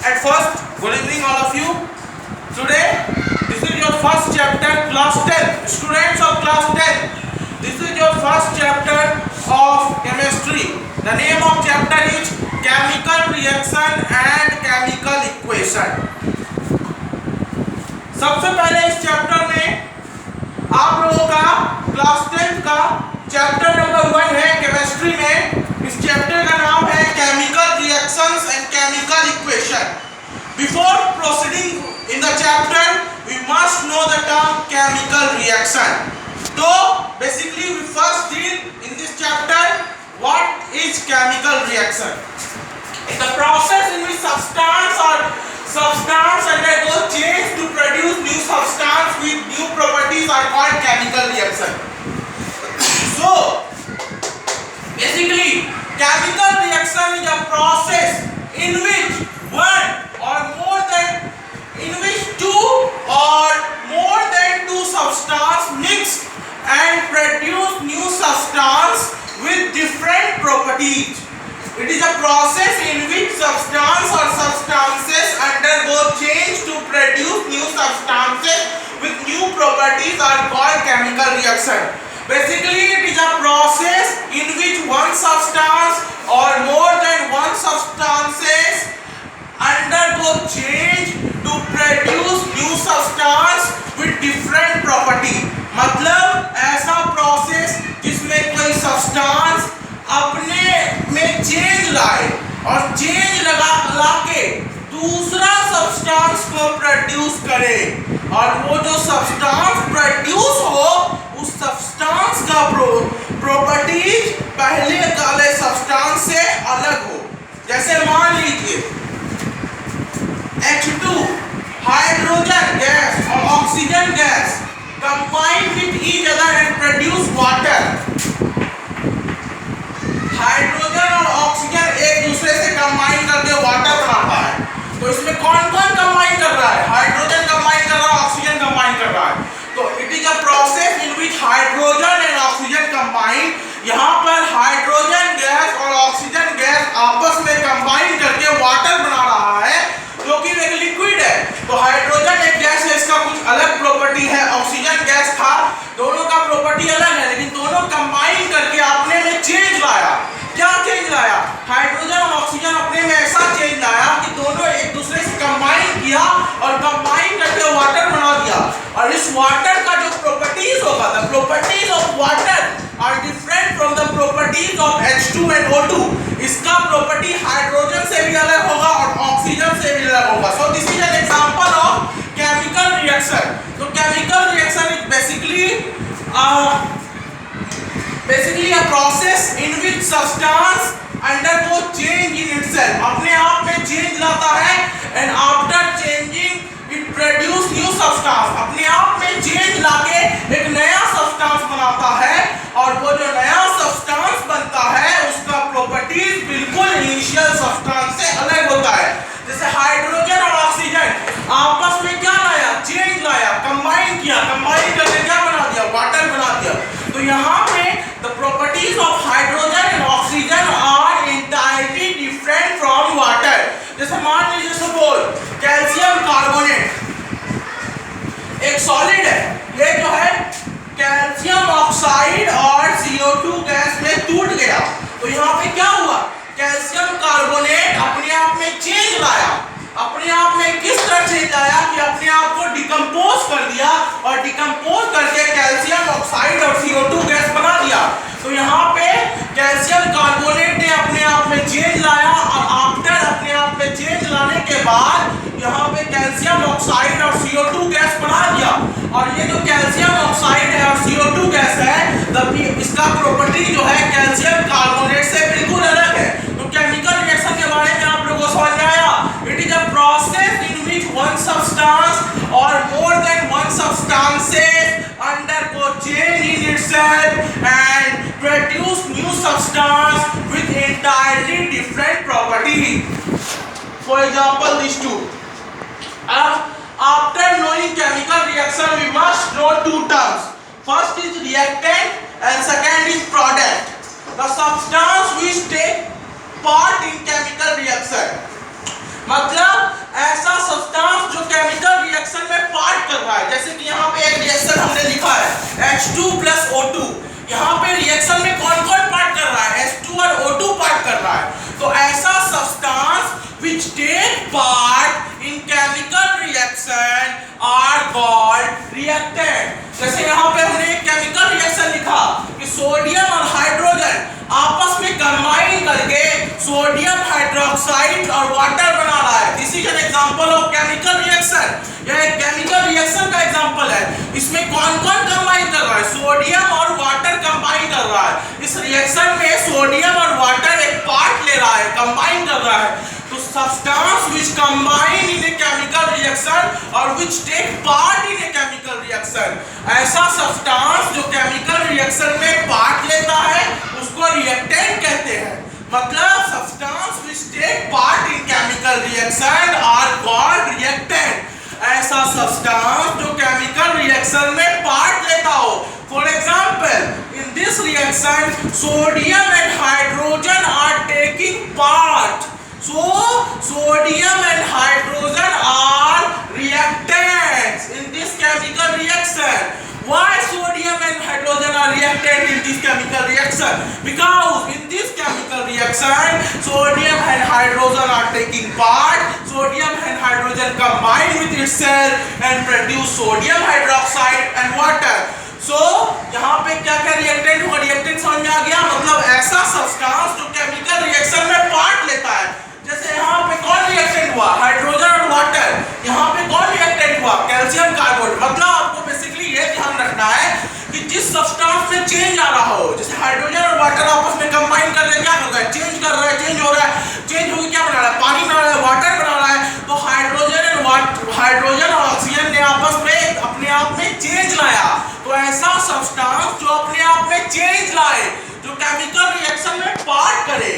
At first, good evening all of you. Today, this is your first chapter, class 10. Students of class 10, this is your first chapter of chemistry. The name of chapter is chemical reaction and chemical equation. सबसे पहले इस chapter में आप लोगों का class 10 का chapter number 1 है chemistry में. इस चैप्टर का नाम है chemical reactions and chemical equation. Before proceeding in the chapter we must know the term chemical reaction. तो basically we first deal in this chapter what is chemical reaction. The process in which substance undergo change to produce new substance with new properties are called chemical reaction. So basically chemical reaction is a process in which two or more than two substance mix and produce new substance with different properties. It is a process in which substance or substances undergo change to produce new substances with new properties are called chemical reaction. Basically, it is a process in which one substance or more than one substances undergo change to produce new substance with different property. मतलब ऐसा process जिसमें कोई substance अपने में change लाए और change ला के दूसरा सब्सटेंस को प्रोड्यूस करे और वो जो सब्सटेंस प्रोड्यूस हो उस सब्सटेंस का प्रॉपर्टीज पहले वाले सब्सटेंस से अलग हो. जैसे मान लीजिए H2 हाइड्रोजन गैस और oxygen gas combine with each other and produce water. Hydrogen और ऑक्सीजन एक दूसरे से कंबाइन करके वाटर बनाता है. तो इसमें कौन कौन कंबाइन कर रहा है? हाइड्रोजन कंबाइन कर रहा है, ऑक्सीजन कंबाइन कर रहा है. तो it is a process in which hydrogen and oxygen combine. यहाँ पर हाइड्रोजन गैस और ऑक्सीजन गैस आपस में कंबाइन करके वाटर बना रहा है जो कि एक लिक्विड है. तो हाइड्रोजन एक गैस है, इसका कुछ अलग प्रॉपर्टी है. ऑक्सीजन गैस था, दोनों का प्रॉपर्टी अलग है, लेकिन दोनों कंबाइन करके अपने में चेंज लाया. क्या चेंज लाया? हाइड्रोजन और ऑक्सीजन अपने में ऐसा चेंज लाया कि दोनों एक दूसरे से कंबाइन किया और कंबाइन करके वाटर बना दिया. और इस वाटर का जो प्रॉपर्टीज होगा, the properties of water are different from the properties of H2 and O2. इसका प्रॉपर्टी हाइड्रोजन से भी अलग होगा और ऑक्सीजन से भी अलग होगा. So this is an example of chemical reaction. तो chemical reaction is basically a process in which substance undergo change in itself. अपने आप में change लाता है and after changing it produce new substance. अपने आप में change लाके एक नया substance बनाता है और वो जो नया substance बनता है उसका properties बिल्कुल initial substance से अलग होता है. जैसे हाइड्रोजन और ऑक्सीजन आपस में क्या लाया? चेंज लाया, कंबाइन किया, कंबाइन करके क्या बना दिया? वाटर बना दिया. तो यहाँ पे the properties of hydrogen and oxygen are entirely different from water. जैसे मान लीजिए सपोज कैल्शियम कार्बोनेट एक सॉलिड है. ये जो है कैल्शियम ऑक्साइड और CO2 गैस में टूट गया. तो यहाँ पे क्या हुआ? कैल्शियम कार्बोनेट अपने आप में चेंज लाया. अपने आप में किस तरह चेंज लाया कि अपने आप को डिकम्पोज कर दिया और डिकम्पोज करके कैल्शियम ऑक्साइड और CO2 गैस बना दिया. तो यहाँ पे कैल्शियम कार्बोनेट ने अपने आप में चेंज लाया और आफ्टर अपने आप में चेंज लाने के बाद यहाँ पे कैल्शियम ऑक्साइड और CO2 गैस बना दिया. और ये जो कैल्शियम ऑक्साइड है और CO2 गैस है इसका प्रॉपर्टी जो है कैल्शियम कार्बोनेट से बिल्कुल अलग है. तो केमिकल रिएक्शन के बारे में आप लोगों को समझ में आया? It is a process in which one substance or more than one substances undergo change in itself and produce new substance with entirely different property. For example, these two. After knowing chemical reaction, we must know two terms. First is reactant and second is product. The substance which take part in chemical reaction. मतलब H2 plus O2। यहाँ पे reaction में कौन कौन part कर रहा है? H2 और O2 पार्ट कर रहा है। तो ऐसा substance which take part in chemical reaction are called reactant। जैसे यहाँ पे हमने एक केमिकल रिएक्शन लिखा कि सोडियम और हाइड्रोजन आपस में कंबाइन करके सोडियम हाइड्रोक्साइड और वाटर बना रहा है। This is an example of chemical reaction. यह एक केमिकल रिएक्शन का एग्जांपल है। इसमें कौन कौन कंबाइन कर रहा है? सोडियम और वाटर कंबाइन कर रहा है। इस रिएक्शन में सोडियम और वाटर एक पार्ट ले रहा है, कंबाइन कर रहा है। तो substance which combine in a chemical reaction or which take part in a chemical reaction, ऐसा substance जो chemical reaction में part लेता है उसको reactant कहते हैं। मतलब substance which take part in chemical reaction are called reactant। ऐसा substance जो chemical reaction में part लेता हो। For example, in this reaction, sodium and hydrogen are taking part. So sodium and hydrogen are reactants in this chemical reaction. Why sodium and hydrogen are reactant in this chemical reaction? Because in this chemical reaction, sodium and hydrogen are taking part. Sodium and hydrogen combine with itself and produce sodium hydroxide and water. So यहाँ पे क्या क्या reactant हुआ? Reactant समझ में आ गया? मतलब ऐसा सब्सटेंस जो केमिकल रिएक्शन में पार्ट लेता है। जैसे यहाँ पे कौन रिएक्टेंट हुआ? हाइड्रोजन और वाटर। यहाँ पे कौन रिएक्टेंट हुआ? Calcium carbonate. मतलब आपको बेसिकली ये ध्यान रखना है कि जिस सब्सटेंस में चेंज आ रहा हो, जैसे हाइड्रोजन और वाटर आपस में कंबाइन कर रहे, क्या हो रहा है? चेंज कर रहा है, चेंज हो रहा है। चेंज होकर क्या बना रहा है? पानी बना रहा है, वाटर बना रहा है। तो हाइड्रोजन और ऑक्सीजन ने आपस में अपने आप में चेंज लाया। तो ऐसा सब्सटेंस जो अपने आप में चेंज लाए, जो केमिकल रिएक्शन में पार्ट करे,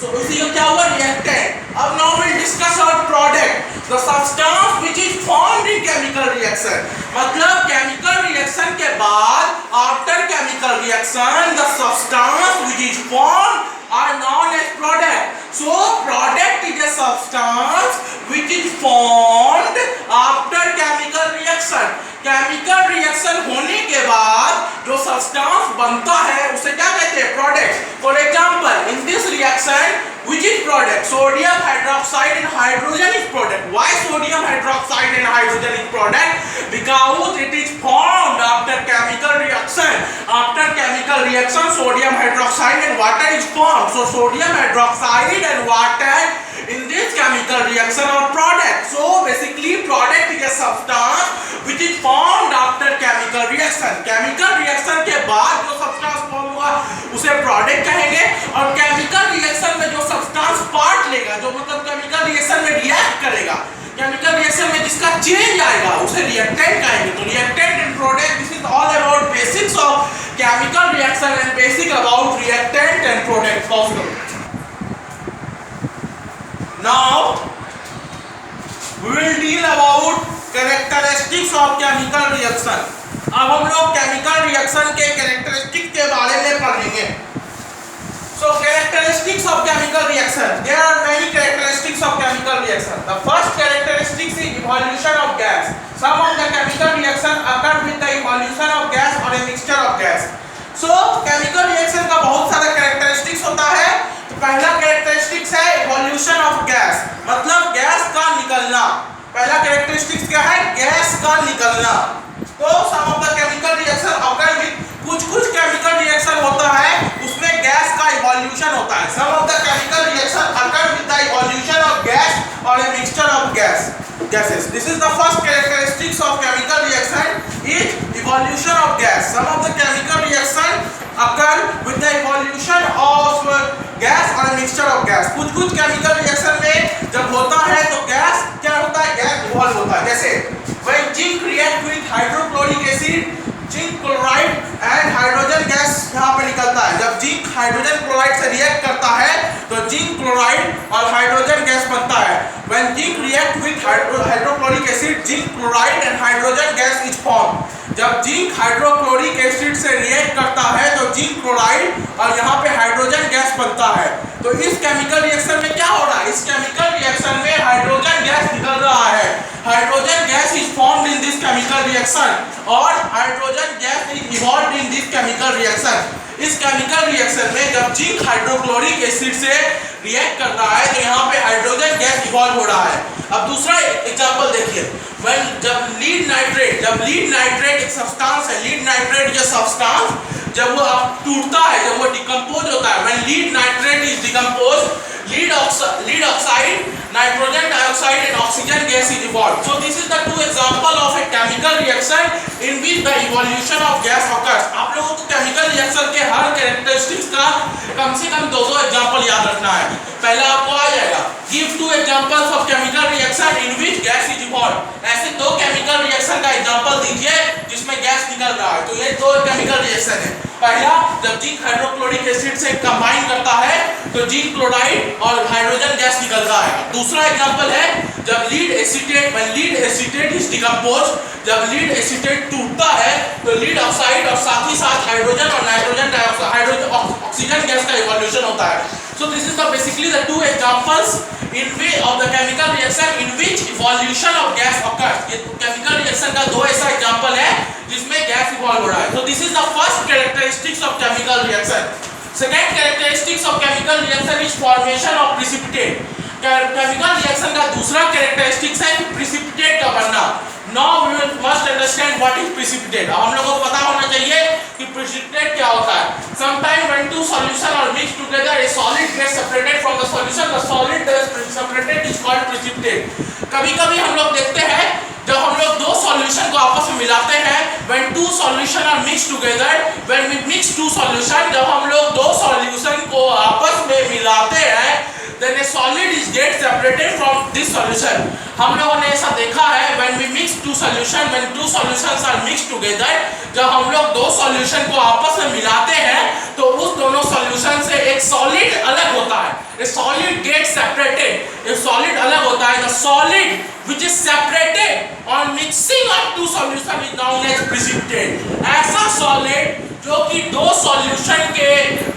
so इसी क्या हुआ? रिएक्टेंट। अब now will discuss our product, the substance which is formed in chemical reaction. मतलब केमिकल रिएक्शन के बाद, after chemical reaction, the substance which is formed are known as product. So product is a substance which is formed after chemical reaction. Chemical reaction होने के बाद जो substance बनता है उसे क्या कहते हैं? Product. For example, in this reaction which is product, sodium hydroxide and hydrogen is product. Why sodium hydroxide and hydrogen is product? Because it is formed after chemical reaction. After chemical reaction, sodium hydroxide and water is formed. So sodium hydroxide and water in this chemical reaction are product. So basically product is a substance which is formed after chemical reaction. Chemical reaction के बाद जो substance form हुआ उसे product कहेंगे। और chemical reaction में जो substance part लेगा, जो मतलब केमिकल रिएक्शन में रिएक्ट करेगा, केमिकल रिएक्शन में जिसका चेंज आएगा उसे रिएक्टेंट कहेंगे। तो reactant and product, this is all about basics of chemical reaction and basic about reactant and product possible. Now we will deal about characteristics of chemical reaction. अब हम लोग chemical reaction के characteristics के बारे में पढ़ेंगे। So characteristics of chemical reaction. There are many characteristics of chemical reaction. The first characteristic is evolution of gas. Some of the chemical reaction occur with the evolution of gas or a mixture of gas. So chemical reaction का बहुत सारा characteristics होता है। तो पहला characteristics है evolution of gas, मतलब gas का निकलना। पहला characteristics क्या है? गैस का निकलना। तो some of the chemical reaction occur with, कुछ chemical reaction होता है उसमें गैस का evolution होता है। Some of the chemical reaction occur with the evolution of gas or a mixture of gases. This is the first characteristics of chemical reaction is evolution of gas. Some of the chemical reaction occur with the evolution of gas or a mixture of gas. कुछ chemical reaction में जब होता है तो gas क्या होता है? Gas evolve होता है। जैसे when zinc react with hydrochloric acid, zinc chloride and hydrogen gas यहाँ पे निकलता है। जब जिंक हाइड्रोजन क्लोराइड से रिएक्ट करता है तो जिंक क्लोराइड और हाइड्रोजन गैस बनता है। When zinc react with hydrochloric acid, zinc chloride and hydrogen gas is formed. जब जिंक हाइड्रोक्लोरिक एसिड से रिएक्ट करता है तो जिंक क्लोराइड और यहाँ पे हाइड्रोजन गैस बनता है। तो इस केमिकल रिएक्शन में क्या हो रहा है? इस केमिकल रिएक्शन में हाइड्रोजन गैस निकल रहा है। Hydrogen gas is formed in this chemical reaction और hydrogen gas is evolve in this chemical reaction. इस केमिकल रिएक्शन में जब जिंक हाइड्रोक्लोरिक एसिड से रिएक्ट कर रहा है तो यहाँ पे हाइड्रोजन गैस इवॉल्व हो रहा है। अब दूसरा एग्जांपल देखिए, जब लीड नाइट्रेट एक सब्सटेंस है, लीड नाइट्रेट ये सब्सटेंस जब वो टूटता है, जब वो डिकम्पोज होता है, when lead nitrate is decompose, lead oxide, nitrogen dioxide and oxygen gas is evolved. So this is the two example of a chemical reaction in which the evolution of gas occurs. आप लोगों को chemical reaction के हर characteristics का कम से कम 2-2 example याद रखना है। पहला आपको आ जाएगा, give 2 examples of chemical reaction in which gas is evolved। ऐसे 2 केमिकल रिएक्शन का एग्जांपल दीजिए जिसमें गैस निकल रहा है। तो ये 2 केमिकल रिएक्शन है। पहला, जब जिंक हाइड्रोक्लोरिक एसिड से कंबाइन करता है तो जिंक क्लोराइड और हाइड्रोजन गैस निकलता है। दूसरा एग्जांपल है जब लीड एसीटेट इज डिकम्पोज, जब लीड एसीटेट टूटता है तो लीड ऑक्साइड और साथ ही साथ हाइड्रोजन और नाइट्रोजन डाइऑक्साइड ऑक्सीजन गैस का इवोल्यूशन होता है। So this is basically the 2 examples in which of the chemical reaction in which evolution of gas occurs। ये chemical reaction का 2 ऐसा एग्जांपल है जिसमें गैस इवॉल्व हो रहा है। So this is the first characteristics of chemical reaction। Second characteristics of chemical reaction is formation of precipitate। Chemical reaction का दूसरा कैरेक्टरिस्टिक्स है प्रिसिपिटेट का बनना। Now we must understand what is precipitate। अब हम लोगों को पता होना चाहिए कि precipitate क्या होता है। Sometimes when two solutions are mixed together, a solid gets separated from the solution, the solid is separated is called precipitate। कभी-कभी हम लोग देखते हैं जब हम लोग 2 सॉल्यूशन को आपस में मिलाते हैं, when two solution are mixed together, when we mix 2 solution, जब हम लोग 2 सॉल्यूशन को आपस में मिलाते हैं, then a solid is get separated from this solution। हम लोगों ने ऐसा देखा है when we mix 2 solution, when 2 solutions are mixed together, जब हम लोग 2 सॉल्यूशन को आपस में मिलाते हैं तो उस दोनों सॉल्यूशन से एक सॉलिड अलग होता है। a solid gets separated, a solid अलग होता है। the solid which is separated on mixing of 2 solution is known as precipitate। ऐसा सॉलिड जो कि 2 सॉल्यूशन के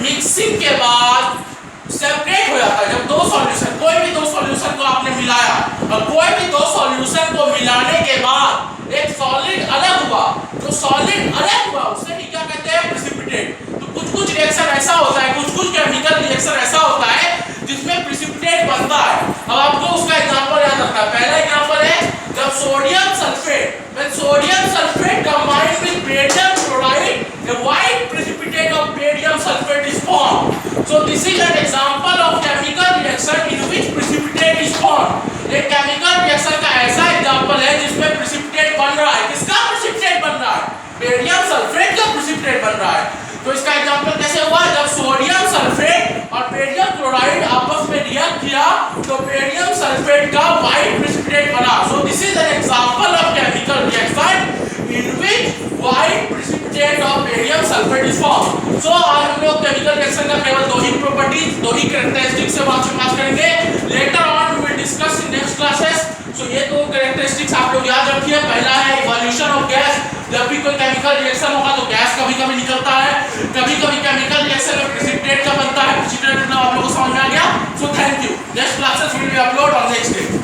मिक्सिंग के बाद सेपरेट हो जाता है। जब 2 सॉल्यूशन, कोई भी 2 सॉल्यूशन को आपने मिलाया और कोई भी 2 सॉल्यूशन को मिलाने के बाद एक सॉलिड अलग हुआ, जो सॉलिड अलग हुआ उसे ही क्या कहते हैं, प्रिसिपिटेट। तो कुछ रिएक्शन ऐसा होता है, कुछ केमिकल रिएक्शन ऐसा होता है जिसमें प्रिसिपिटेट बनता है। अब आपको उसका एग्जांपल याद रखना है। पहला एग्जांपल है जब sodium sulphate, when sodium sulfate combined with barium chloride, a white precipitate of barium sulfate is formed। So this is an example of chemical reaction in which precipitate is formed। एक chemical reaction का ऐसा example है जिसमें precipitate बन रहा है। किसका precipitate बन रहा है? बेरियम सल्फेट का प्रिसिपिटेट बन रहा है। तो इसका एग्जांपल कैसे हुआ? जब सोडियम सल्फेट और बेरियम क्लोराइड आपस में रिएक्ट किया तो बेरियम सल्फेट का व्हाइट प्रिसिपिटेट बना। So this is an example of chemical reaction in which white precipitate of barium sulphate is formed. So आज हम लोग केमिकल रिएक्शन का केवल 2 ही प्रॉपर्टीज, 2 ही कैरेक्टरिस्टिक्स से बात करेंगे। Later on we will discuss in next classes. So ये 2 characteristics आप लोग याद रखिए। पहला है इवोल्यूशन ऑफ गैस। जब भी कोई केमिकल रिएक्शन होगा तो गैस कभी-कभी निकलता है, कभी-कभी केमिकल रिएक्शन में प्रिसिपिटेट का बनता है। प्रिसिपिटेट नाम आप लोगों को समझ में आ गया। So thank you. Next classes will be upload on next day.